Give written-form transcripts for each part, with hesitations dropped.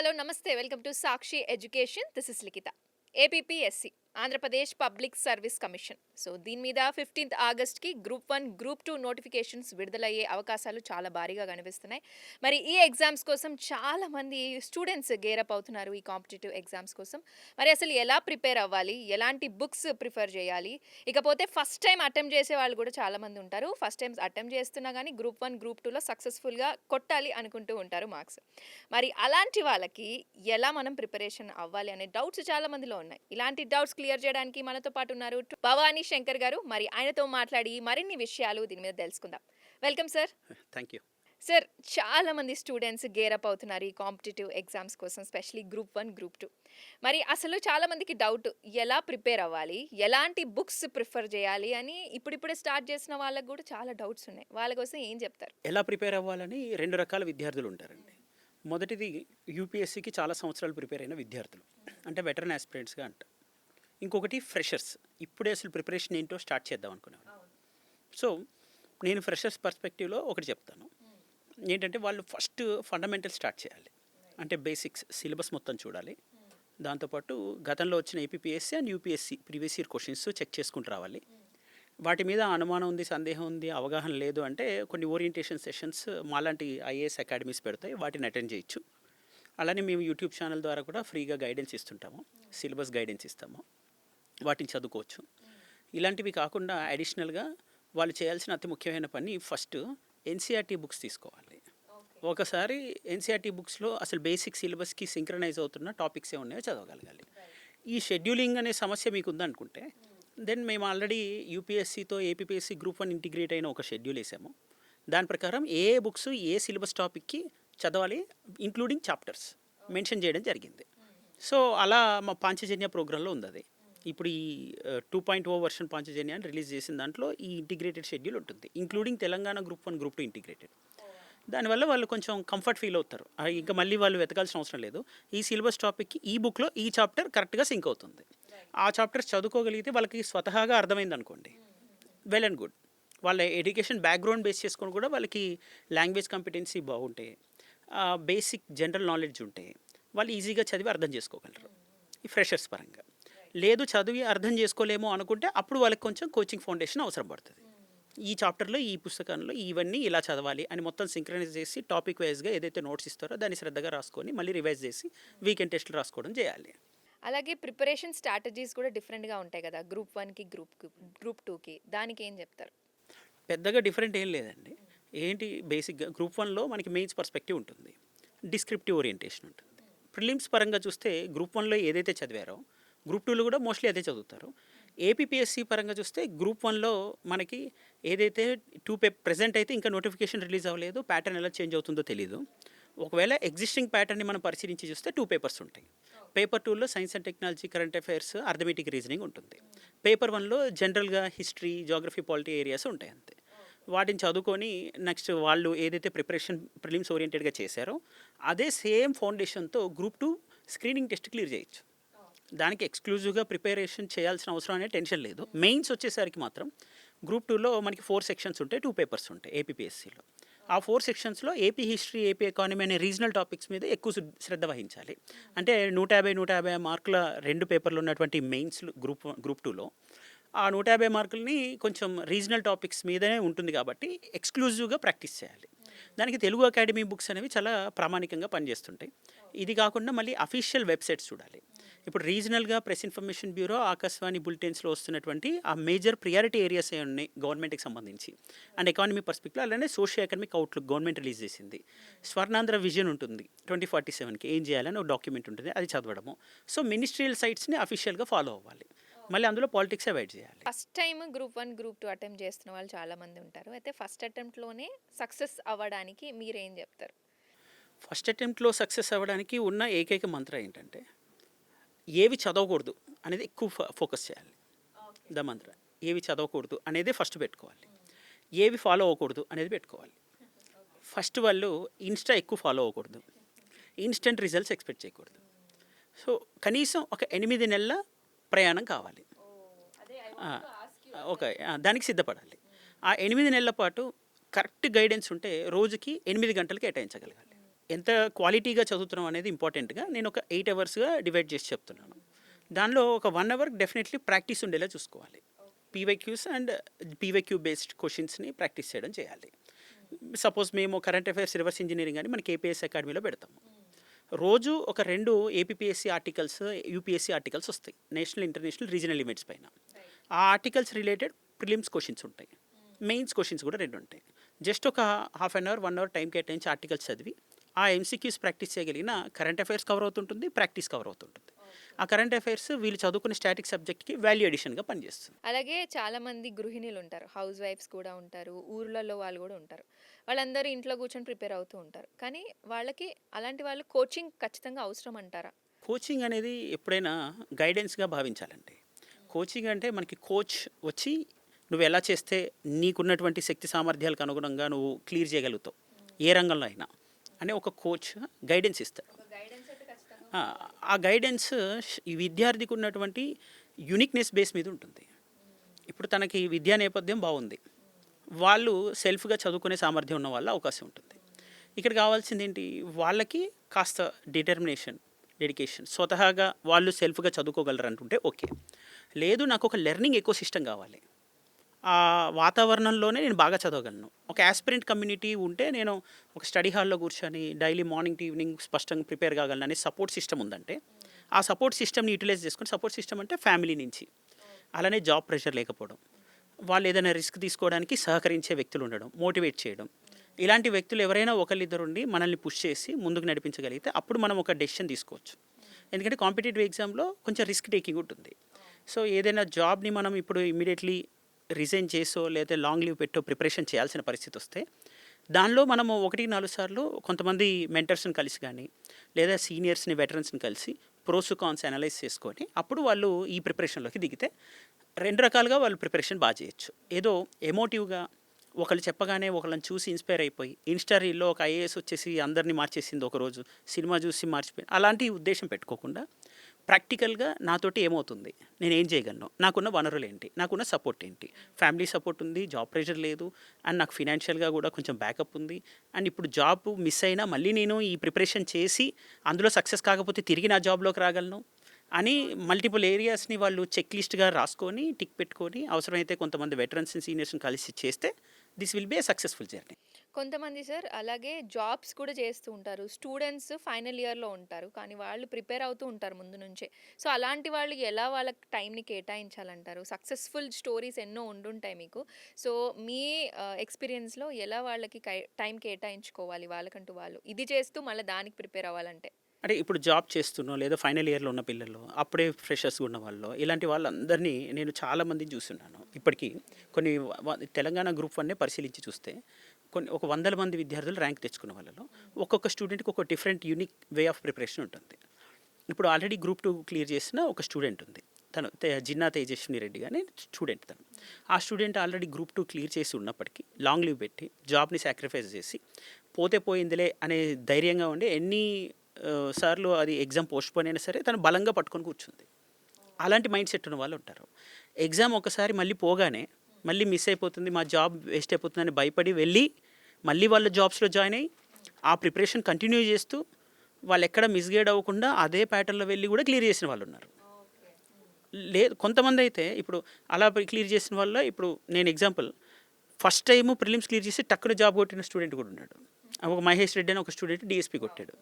Hello నమస్తే welcome to Sakshi education this is Likhitha APPSC Andhra Pradesh public service commission so దీని మీద 15th ఆగస్ట్కి group 1 group 2 notifications విడుదలయ్యే అవకాశాలు చాలా భారీగా కనిపిస్తున్నాయి. మరి ఈ ఎగ్జామ్స్ కోసం చాలా మంది స్టూడెంట్స్ గేరప్ అవుతున్నారు ఈ కాంపిటేటివ్ ఎగ్జామ్స్ కోసం. మరి అసలు ఎలా ప్రిపేర్ అవ్వాలి, ఎలాంటి బుక్స్ ప్రిఫర్ చేయాలి, ఇకపోతే ఫస్ట్ టైం అటెంప్ట్ చేసే వాళ్ళు కూడా చాలా మంది ఉంటారు. ఫస్ట్ టైం అటెంప్ట్ చేస్తున్నా కానీ గ్రూప్ 1 గ్రూప్ 2లో సక్సెస్ఫుల్గా కొట్టాలి అనుకుంటూ ఉంటారు మార్క్స్. మరి అలాంటి వాళ్ళకి ఎలా మనం ప్రిపరేషన్ అవ్వాలి అనే డౌట్స్ చాలా మందిలో ఉన్నాయి. ఇలాంటి డౌట్స్ క్లియర్ చేయడానికి మనతో పాటు ఉన్నారు భవానీ శంకర్ గారు. మరి ఆయనతో మాట్లాడి మరిన్ని విషయాలు దీని మీద తెలుసుకుందాం. Welcome sir. Thank you. Sir, చాలా మంది స్టూడెంట్స్ గేరప్ అవుతున్నారు ఈ కాంపిటేటివ్ ఎగ్జామ్స్ కోసం, స్పెషలీ గ్రూప్ 1 గ్రూప్ 2. మరి అసలు చాలా మందికి డౌట్, ఎలా ప్రిపేర్ అవ్వాలి, ఎలాంటి బుక్స్ ప్రిఫర్ చేయాలి అని ఇప్పుడిప్పుడే స్టార్ట్ చేసిన వాళ్ళకి కూడా చాలా డౌట్స్ ఉన్నాయి. వాళ్ళ కోసం ఏం చెప్తారు? ఎలా ప్రిపేర్ అవ్వాలని 2 రకాల విద్యార్థులు ఉంటారండి. మొదటిది యూపీఎస్సీకి చాలా సంవత్సరాలు ప్రిపేర్ అయిన విద్యార్థులు, అంటే వెటరన్ ఆస్పిరెంట్స్గా అంట. ఇంకొకటి ఫ్రెషర్స్, ఇప్పుడే అసలు ప్రిపరేషన్ ఏంటో స్టార్ట్ చేద్దాం అనుకునేవాళ్ళు. సో నేను ఫ్రెషర్స్ పర్స్పెక్టివ్లో ఒకటి చెప్తాను. ఏంటంటే వాళ్ళు ఫస్ట్ ఫండమెంటల్ స్టార్ట్ చేయాలి. అంటే బేసిక్స్ సిలబస్ మొత్తం చూడాలి. దాంతోపాటు గతంలో వచ్చిన APPSC and UPSC previous year questions check చేసుకుంటూ రావాలి. వాటి మీద అనుమానం ఉంది, సందేహం ఉంది, అవగాహన లేదు అంటే కొన్ని ఓరియంటేషన్ సెషన్స్ మాలాంటి ఐఏఎస్ అకాడమీస్ పెడతాయి, వాటిని అటెండ్ చేయొచ్చు. అలానే మేము యూట్యూబ్ ఛానల్ ద్వారా కూడా ఫ్రీగా గైడెన్స్ ఇస్తుంటాము, సిలబస్ గైడెన్స్ ఇస్తాము, వాటిని చదువుకోవచ్చు. ఇలాంటివి కాకుండా అడిషనల్గా వాళ్ళు చేయాల్సిన అతి ముఖ్యమైన పని ఫస్ట్ ఎన్సీఆర్టీ బుక్స్ తీసుకోవాలి. ఒకసారి ఎన్సీఆర్టీ బుక్స్లో అసలు బేసిక్ సిలబస్కి సింక్రనైజ్ అవుతున్న టాపిక్స్ ఏ ఉన్నాయో చదవగలగాలి. ఈ షెడ్యూలింగ్ అనే సమస్య మీకు ఉందనుకుంటే దెన్ మేము ఆల్రెడీ యూపీఎస్సీతో ఏపీపీఎస్సీ గ్రూప్ 1 ఇంటిగ్రేట్ అయిన ఒక షెడ్యూల్ వేసాము. దాని ప్రకారం ఏ బుక్స్ ఏ సిలబస్ టాపిక్కి చదవాలి ఇంక్లూడింగ్ చాప్టర్స్ మెన్షన్ చేయడం జరిగింది. సో అలా మా పాంచజన్య ప్రోగ్రాంలో ఉంది అది. ఇప్పుడు ఈ 2.0 వర్షన్ పాంచజన్య అని రిలీజ్ చేసిన దాంట్లో ఈ ఇంటిగ్రేటెడ్ షెడ్యూల్ ఉంటుంది, including Telangana group 1 group 2 integrated. దానివల్ల వాళ్ళు కొంచెం కంఫర్ట్ ఫీల్ అవుతారు. ఇంకా మళ్ళీ వాళ్ళు వెతకాల్సిన అవసరం లేదు. ఈ సిలబస్ టాపిక్కి ఈ బుక్లో ఈ చాప్టర్ కరెక్ట్గా సింక్ అవుతుంది. ఆ చాప్టర్స్ చదువుకోగలిగితే వాళ్ళకి స్వతహాగా అర్థమైంది అనుకోండి, వెల్ అండ్ గుడ్. వాళ్ళ ఎడ్యుకేషన్ బ్యాక్గ్రౌండ్ బేస్ చేసుకొని కూడా వాళ్ళకి లాంగ్వేజ్ కాంపిటెన్సీ బాగుంటే, బేసిక్ జనరల్ నాలెడ్జ్ ఉంటే వాళ్ళు ఈజీగా చదివి అర్థం చేసుకోగలరు ఈ ఫ్రెషర్స్ పరంగా. లేదు చదివి అర్థం చేసుకోలేమో అనుకుంటే అప్పుడు వాళ్ళకి కొంచెం కోచింగ్ ఫౌండేషన్ అవసరం పడుతుంది. ఈ చాప్టర్లో ఈ పుస్తకంలో ఇవన్నీ ఇలా చదవాలి అని మొత్తం సింక్రనైజ్ చేసి టాపిక్ వైజ్గా ఏదైతే నోట్స్ ఇస్తారో దాన్ని శ్రద్ధగా రాసుకొని మళ్ళీ రివైజ్ చేసి వీకెండ్ టెస్టులు రాసుకోవడం చేయాలి. అలాగే ప్రిపరేషన్ స్ట్రాటజీస్ కూడా డిఫరెంట్గా ఉంటాయి కదా, గ్రూప్ 1కి గ్రూప్ 2కి. దానికి ఏం చెప్తారు? పెద్దగా డిఫరెంట్ ఏం లేదండి. ఏంటి బేసిక్గా గ్రూప్ 1లో మనకి మెయిన్స్ పర్స్పెక్టివ్ ఉంటుంది, డిస్క్రిప్టివ్ ఓరియంటేషన్ ఉంటుంది. ప్రిలిమ్స్ పరంగా చూస్తే గ్రూప్ 1లో ఏదైతే చదివారో గ్రూప్ 2లో కూడా మోస్ట్లీ అదే చదువుతారు. ఏపీపీఎస్సీ పరంగా చూస్తే గ్రూప్ 1లో మనకి ఏదైతే ప్రెజెంట్ అయితే ఇంకా నోటిఫికేషన్ రిలీజ్ అవ్వలేదు, ప్యాటర్న్ ఎలా చేంజ్ అవుతుందో తెలియదు. ఒకవేళ ఎగ్జిస్టింగ్ ప్యాటర్న్ని మనం పరిశీలించి చూస్తే 2 పేపర్స్ ఉంటాయి. పేపర్ 2లో science and technology, current affairs, arithmetic reasoning ఉంటుంది. పేపర్ 1లో జనరల్గా హిస్టరీ, జోగ్రఫీ, పాలిటీ ఏరియాస్ ఉంటాయి అంతే. వాటిని చదువుకొని నెక్స్ట్ వాళ్ళు ఏదైతే ప్రిపరేషన్ ప్రిలిమ్స్ ఓరియంటెడ్గా చేశారో అదే సేమ్ ఫౌండేషన్తో గ్రూప్ 2 స్క్రీనింగ్ టెస్ట్ క్లియర్ చేయొచ్చు. దానికి ఎక్స్క్లూజివ్గా ప్రిపరేషన్ చేయాల్సిన అవసరం అనే టెన్షన్ లేదు. మెయిన్స్ వచ్చేసరికి మాత్రం గ్రూప్ 2లో మనకి 4 సెక్షన్స్ ఉంటాయి, 2 పేపర్స్ ఉంటాయి ఏపీపీఎస్సీలో. ఆ 4 సెక్షన్స్లో ఏపీ హిస్టరీ, ఏపీ ఎకానమీ అనే రీజనల్ టాపిక్స్ మీద ఎక్కువ శ్రద్ధ వహించాలి. అంటే 150 మార్కుల 2 పేపర్లు ఉన్నటువంటి మెయిన్స్ గ్రూప్ 2లో ఆ 150 మార్కులని కొంచెం రీజనల్ టాపిక్స్ మీదనే ఉంటుంది కాబట్టి ఎక్స్క్లూజివ్గా ప్రాక్టీస్ చేయాలి. దానికి తెలుగు అకాడమీ బుక్స్ అనేవి చాలా ప్రామాణికంగా పనిచేస్తుంటాయి. ఇది కాకుండా మళ్ళీ అఫీషియల్ వెబ్సైట్స్ చూడాలి. ఇప్పుడు రీజనల్గా ప్రెస్ ఇన్ఫర్మేషన్ బ్యూరో, ఆకాశవాణి బులెటిన్స్లో వస్తున్నటువంటి ఆ మేజర్ ప్రియారిటీ ఏరియాస్ ఏ ఉన్నాయి గవర్నమెంట్కి సంబంధించి అండ్ ఎకానమీ పర్స్పెక్టివ్. అలానే socio economic outlook government release చేసింది. స్వర్ణాంధ్ర విజన్ ఉంటుంది 2047కి ఏం చేయాలని ఒక డాక్యుమెంట్ ఉంటుంది, అది చదవడము. సో మినిస్ట్రియల్ సైట్స్ని అఫీషియల్గా ఫాలో అవ్వాలి. మళ్ళీ అందులో పాలిటిక్స్ అవాయిడ్ చేయాలి. First time group 1 group 2 attempt చేస్తున్న వాళ్ళు చాలా మంది ఉంటారు. అయితే ఫస్ట్ అటెంప్ట్లోనే సక్సెస్ అవ్వడానికి మీరేం చెప్తారు? ఫస్ట్ అటెంప్ట్లో సక్సెస్ అవ్వడానికి ఉన్న ఏకైక మంత్రం ఏంటంటే ఏవి చదవకూడదు అనేది ఎక్కువ ఫోకస్ చేయాలి. ద మంత్ర ఏవి చదవకూడదు అనేది ఫస్ట్ పెట్టుకోవాలి, ఏవి ఫాలో అవ్వకూడదు అనేది పెట్టుకోవాలి. ఫస్ట్ వాళ్ళు ఇన్స్టా ఎక్కువ ఫాలో అవ్వకూడదు, ఇన్స్టెంట్ రిజల్ట్స్ ఎక్స్పెక్ట్ చేయకూడదు. సో కనీసం ఒక 8 నెలల ప్రయాణం కావాలి, దానికి సిద్ధపడాలి. ఆ 8 నెలల పాటు కరెక్ట్ గైడెన్స్ ఉంటే రోజుకి 8 గంటలు కేటాయించగలగాలి. ఎంత క్వాలిటీగా చదువుతున్నాం అనేది ఇంపార్టెంట్గా నేను ఒక 8 అవర్స్గా డివైడ్ చేసి చెప్తున్నాను. దానిలో ఒక 1 అవర్ డెఫినెట్లీ ప్రాక్టీస్ ఉండేలా చూసుకోవాలి. పీవైక్యూస్ అండ్ పీవైక్యూ బేస్డ్ క్వశ్చన్స్ని ప్రాక్టీస్ చేయడం చేయాలి. సపోజ్ మేము కరెంట్ అఫైర్స్ రివర్స్ ఇంజనీరింగ్ అని మనకి ఏపీఎస్ అకాడమీలో పెడతాము. రోజు ఒక 2 ఏపీఎస్సి ఆర్టికల్స్, యూపీఎస్సి ఆర్టికల్స్ వస్తాయి, నేషనల్ ఇంటర్నేషనల్ రీజనల్ లిమిట్స్ పైన. ఆ ఆర్టికల్స్ రిలేటెడ్ ప్రిలిమ్స్ క్వశ్చన్స్ ఉంటాయి, మెయిన్స్ క్వశ్చన్స్ కూడా 2 ఉంటాయి. జస్ట్ ఒక half an hour 1 hour time కేటాయించి ఆర్టికల్స్ చదివి ఆ ఎంసీక్యూస్ ప్రాక్టీస్ చేయగలిగిన కరెంట్ అఫైర్స్ కవర్ అవుతుంటుంది, ప్రాక్టీస్ కవర్ అవుతుంటుంది. ఆ కరెంట్ అఫైర్స్ వీళ్ళు చదువుకునే స్టాటిక్ సబ్జెక్ట్కి వాల్యూ అడిషన్గా పనిచేస్తుంది. అలాగే చాలామంది గృహిణులు ఉంటారు, హౌస్ వైఫ్స్ కూడా ఉంటారు, ఊర్లలో వాళ్ళు కూడా ఉంటారు. వాళ్ళందరూ ఇంట్లో కూర్చొని ప్రిపేర్ అవుతూ ఉంటారు. కానీ వాళ్ళకి అలాంటి వాళ్ళు కోచింగ్ ఖచ్చితంగా అవసరం అంటారా? కోచింగ్ అనేది ఎప్పుడైనా గైడెన్స్గా భావించాలండి. కోచింగ్ అంటే మనకి కోచ్ వచ్చి నువ్వు ఎలా చేస్తే నీకున్నటువంటి శక్తి సామర్థ్యాలకు అనుగుణంగా నువ్వు క్లియర్ చేయగలుగుతావు ఏ రంగంలో అయినా అని ఒక కోచ్ గైడెన్స్ ఇస్తాడు. ఆ గైడెన్స్ ఈ విద్యార్థికి ఉన్నటువంటి యూనిక్నెస్ బేస్ మీద ఉంటుంది. ఇప్పుడు తనకి విద్యా నేపథ్యం బాగుంది, వాళ్ళు సెల్ఫ్గా చదువుకునే సామర్థ్యం ఉన్న వాళ్ళ అవకాశం ఉంటుంది. ఇక్కడ కావాల్సింది ఏంటి, వాళ్ళకి కాస్త డిటర్మినేషన్, డెడికేషన్, స్వతహాగా వాళ్ళు సెల్ఫ్గా చదువుకోగలరు అంటుంటే ఓకే. లేదు నాకు ఒక లెర్నింగ్ ఎకో సిస్టమ్ కావాలి, ఆ వాతావరణంలోనే నేను బాగా చదవగలను, ఒక యాస్పిరెంట్ కమ్యూనిటీ ఉంటే నేను ఒక స్టడీ హాల్లో కూర్చొని డైలీ మార్నింగ్ టు ఈవినింగ్ స్పష్టంగా ప్రిపేర్ కాగలను అనే సపోర్ట్ సిస్టమ్ ఉందంటే ఆ సపోర్ట్ సిస్టమ్ని యూటిలైజ్ చేసుకొని, సపోర్ట్ సిస్టమ్ అంటే ఫ్యామిలీ నుంచి, అలానే జాబ్ ప్రెషర్ లేకపోవడం, వాళ్ళు ఏదైనా రిస్క్ తీసుకోవడానికి సహకరించే వ్యక్తులు ఉండడం, మోటివేట్ చేయడం, ఇలాంటి వ్యక్తులు ఎవరైనా ఒకళ్ళిద్దరు ఉండి మనల్ని పుష్ చేసి ముందుకు నడిపించగలిగితే అప్పుడు మనం ఒక డెసిషన్ తీసుకోవచ్చు. ఎందుకంటే కాంపిటేటివ్ ఎగ్జామ్లో కొంచెం రిస్క్ టేకింగ్ ఉంటుంది. సో ఏదైనా జాబ్ని మనం ఇప్పుడు ఇమీడియట్లీ రిజైన్ చేసో లేదా లాంగ్ లీవ్ పెట్టో ప్రిపరేషన్ చేయాల్సిన పరిస్థితి వస్తే దానిలో మనము 1-4 సార్లు కొంతమంది మెంటర్స్ని కలిసి కానీ లేదా సీనియర్స్ని, వెటరన్స్ని కలిసి ప్రోస్ కాన్స్ అనలైజ్ చేసుకొని అప్పుడు వాళ్ళు ఈ ప్రిపరేషన్లోకి దిగితే 2 రకాలుగా వాళ్ళు ప్రిపరేషన్ బాగా చేయొచ్చు. ఏదో ఎమోటివ్గా ఒకళ్ళు చెప్పగానే ఒకళ్ళని చూసి ఇన్స్పైర్ అయిపోయి ఇన్స్టా రీల్లో ఒక ఐఏఎస్ వచ్చేసి అందరినీ మార్చేసింది ఒకరోజు, సినిమా చూసి మార్చిపోయింది, అలాంటి ఉద్దేశం పెట్టుకోకుండా ప్రాక్టికల్గా నాతోటి ఏమవుతుంది, నేను ఏం చేయగలను, నాకున్న వనరులు ఏంటి, నాకున్న సపోర్ట్ ఏంటి, ఫ్యామిలీ సపోర్ట్ ఉంది, జాబ్ ప్రెషర్ లేదు, అండ్ నాకు ఫినాన్షియల్గా కూడా కొంచెం బ్యాకప్ ఉంది, అండ్ ఇప్పుడు జాబ్ మిస్ అయినా మళ్ళీ నేను ఈ ప్రిపరేషన్ చేసి అందులో సక్సెస్ కాకపోతే తిరిగి నా జాబ్లోకి రాగలను అని మల్టిపుల్ ఏరియాస్ని వాళ్ళు చెక్ లిస్ట్గా రాసుకొని టిక్ పెట్టుకొని అవసరమైతే కొంతమంది వెటరన్స్ని, సీనియర్స్ని కలిసి చేస్తే this will be a successful journey. కొంతమంది సార్ అలాగే జాబ్స్ కూడా చేస్తూ ఉంటారు. స్టూడెంట్స్ ఫైనల్ ఇయర్‌లో ఉంటారు. కానీ వాళ్ళు ప్రిపేర్ అవుతూ ఉంటారు ముందు నుంచే. సో, అలాంటి వాళ్ళు ఎలా వాళ్ళకి టైంని కేటాయించాలంటారు? సక్సెస్‌ఫుల్ స్టోరీస్ ఎన్నో ఉండుంటాయి మీకు. సో, మీ ఎక్స్‌పీరియన్స్‌లో ఎలా వాళ్ళకి టైం కేటాయించుకోవాలి వాళ్ళకంటూ వాళ్ళు? ఇది చేస్తూ మళ్ళీ దానికి ప్రిపేర్ అవ్వాలంటే? అంటే ఇప్పుడు జాబ్ చేస్తున్నో లేదా ఫైనల్ ఇయర్లో ఉన్న పిల్లలు, అప్పుడే ఫ్రెషర్స్గా ఉన్న వాళ్ళు, ఇలాంటి వాళ్ళందరినీ నేను చాలామందిని చూస్తున్నాను. ఇప్పటికీ కొన్ని తెలంగాణ గ్రూప్ 1 పరిశీలించి చూస్తే ఒక 100 మంది విద్యార్థులు ర్యాంక్ తెచ్చుకున్న వాళ్ళలో ఒక్కొక్క స్టూడెంట్కి ఒక different unique way of preparation ఉంటుంది. ఇప్పుడు ఆల్రెడీ గ్రూప్ 2 క్లియర్ చేసిన ఒక స్టూడెంట్ ఉంది, తను జిన్నా తేజస్విని రెడ్డి అని స్టూడెంట్. తను ఆ స్టూడెంట్ ఆల్రెడీ గ్రూప్ 2 క్లియర్ చేసి ఉన్నప్పటికీ లాంగ్ లీవ్ పెట్టి జాబ్ని సాక్రిఫైస్ చేసి పోతే పోయిందిలే అనే ధైర్యంగా ఉండి ఎన్ని సార్లు అది ఎగ్జామ్ పోస్ట్పోన్ అయినా సరే తను బలంగా పట్టుకొని కూర్చుంది. అలాంటి మైండ్ సెట్ ఉన్న వాళ్ళు ఉంటారు. ఎగ్జామ్ ఒకసారి మళ్ళీ పోగానే మళ్ళీ మిస్ అయిపోతుంది, మా జాబ్ వేస్ట్ అయిపోతుందని భయపడి వెళ్ళి మళ్ళీ వాళ్ళ జాబ్స్లో జాయిన్ అయ్యి ఆ ప్రిపరేషన్ కంటిన్యూ చేస్తూ వాళ్ళు ఎక్కడ మిస్గైడ్ అవ్వకుండా అదే ప్యాటర్న్లో వెళ్ళి కూడా క్లియర్ చేసిన వాళ్ళు ఉన్నారు. లేదు కొంతమంది అయితే ఇప్పుడు అలా క్లియర్ చేసిన వల్ల ఇప్పుడు నేను example first time prelims clear చేసి టక్కున జాబ్ కొట్టిన స్టూడెంట్ కూడా ఉన్నాడు. ఒక మహేష్ రెడ్డి అని ఒక స్టూడెంట్ డిఎస్పీ కొట్టాడు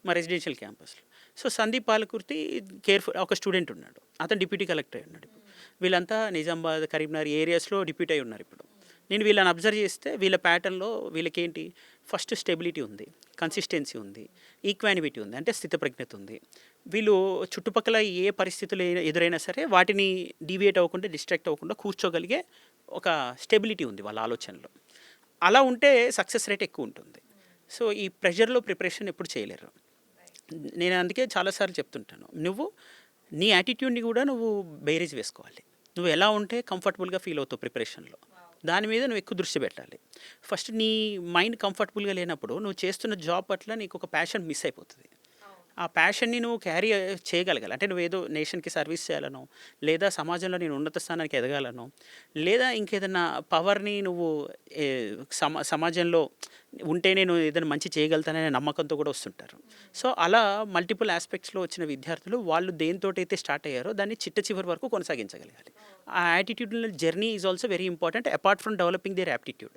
మా రెసిడెన్షియల్ క్యాంపస్లో. సో సందీప్ పాలకుర్తి కేర్ఫుల్ ఒక స్టూడెంట్ ఉన్నాడు, అతను డిప్యూటీ కలెక్టర్ అయి ఉన్నాడు. ఇప్పుడు వీళ్ళంతా నిజామాబాద్, కరీంనగర్ ఏరియాస్లో డిప్యూటీ అయి ఉన్నారు. ఇప్పుడు నేను వీళ్ళని అబ్జర్వ్ చేస్తే వీళ్ళ ప్యాటర్న్లో వీళ్ళకేంటి, ఫస్ట్ స్టెబిలిటీ ఉంది, కన్సిస్టెన్సీ ఉంది, ఈక్వానిటీ ఉంది, అంటే స్థితప్రజ్ఞత ఉంది. వీళ్ళు చుట్టుపక్కల ఏ పరిస్థితులు ఎదురైనా సరే వాటిని డీవియేట్ అవ్వకుండా, డిస్ట్రాక్ట్ అవ్వకుండా కూర్చోగలిగే ఒక స్టెబిలిటీ ఉంది వాళ్ళ ఆలోచనలో. అలా ఉంటే సక్సెస్ రేట్ ఎక్కువ ఉంటుంది. సో ఈ ప్రెషర్లో ప్రిపరేషన్ ఎప్పుడు చేయలేరు. నేను అందుకే చాలాసార్లు చెప్తుంటాను, నువ్వు నీ యాటిట్యూడ్ని కూడా నువ్వు బేరేజ్ వేసుకోవాలి. నువ్వు ఎలా ఉంటే కంఫర్టబుల్గా ఫీల్ అవుతావు ప్రిపరేషన్లో, దాని మీద నువ్వు ఎక్కువ దృష్టి పెట్టాలి. ఫస్ట్ నీ మైండ్ కంఫర్టబుల్గా లేనప్పుడు నువ్వు చేస్తున్న జాబ్ పట్ల నీకు ఒక ప్యాషన్ మిస్ అయిపోతుంది. ఆ ప్యాషన్‌ని నువ్వు క్యారీ చేయగలగాలి. అంటే నువ్వేదో నేషన్‌కి సర్వీస్ చేయాలనో, లేదా సమాజంలో నేను ఉన్నత స్థానానికి ఎదగాలనో, లేదా ఇంకేదన్నా పవర్‌ని నువ్వు ఏ సమాజంలో ఉంటే నేను ఏదైనా మంచి చేయగలుగుతాననే నమ్మకంతో కూడా వస్తుంటారు. సో, అలా మల్టిపుల్ యాస్పెక్ట్స్‌లో వచ్చిన విద్యార్థులు వాళ్ళు దేనితోటైతే స్టార్ట్ అయ్యారో దాన్ని చిట్ట చివరి వరకు కొనసాగించగలగాలి. ఆ attitudinal journey is also very important apart from developing their aptitude.